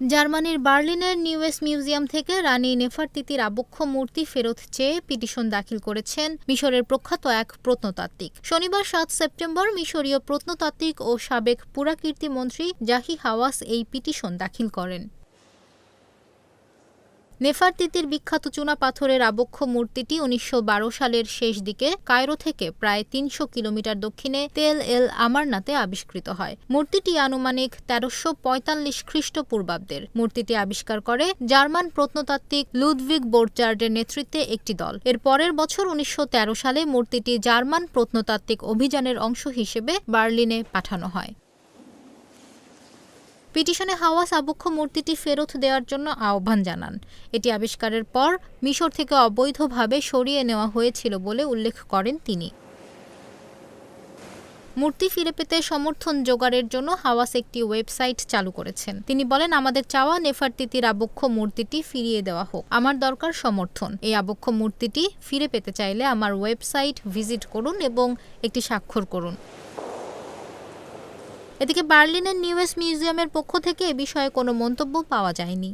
জার্মানির বার্লিনের নিউএস মিউজিয়াম থেকে রানী নেফারতিতির আবক্ষ মূর্তি ফেরত চেয়ে পিটিশন দাখিল করেছেন মিশরের প্রখ্যাত এক প্রত্নতাত্ত্বিক। শনিবার ৭ সেপ্টেম্বর মিশরীয় প্রত্নতাত্ত্বিক ও সাবেক পুরাকীর্তিমন্ত্রী জাহি হাওয়াস এই পিটিশন দাখিল করেন। নেফারতিতির বিখ্যাত চুনাপাথরের আবক্ষ মূর্তিটি ১৯১২ সালের শেষ দিকে কায়রো থেকে প্রায় ৩০০ কিলোমিটার দক্ষিণে তেল এল আমারনাতে আবিষ্কৃত হয়। মূর্তিটি আনুমানিক ১৩৪৫ খ্রিস্টপূর্বাব্দের। মূর্তিটি আবিষ্কার করে জার্মান প্রত্নতাত্ত্বিক লুডভিগ বোর্চার্ডের নেতৃত্বে একটি দল। এর পরের বছর ১৯১৩ সালে মূর্তিটি জার্মান প্রত্নতাত্ত্বিক অভিযানের অংশ হিসেবে বার্লিনে পাঠানো হয়। পিটিশনে হাওয়াস আবক্ষ মূর্তিটি ফেরত দেওয়ার জন্য আহ্বান জানান। এটি আবিষ্কারের পর মিশর থেকে অবৈধভাবে সরিয়ে নেওয়া হয়েছিল বলে উল্লেখ করেন তিনি। মূর্তি ফিরে পেতে সমর্থন জোগাড়ের জন্য হাওয়াস একটি ওয়েবসাইট চালু করেছেন। তিনি বলেন, আমাদের চাওয়া নেফারতিতির আবক্ষ মূর্তিটি ফিরিয়ে দেওয়া হোক। আমার দরকার সমর্থন। এই আবক্ষ মূর্তিটি ফিরে পেতে চাইলে আমার ওয়েবসাইট ভিজিট করুন এবং একটি স্বাক্ষর করুন। এদিকে বার্লিনের নিউএস মিউজিয়ামের পক্ষ থেকে এ বিষয়ে কোনো মন্তব্য পাওয়া যায়নি।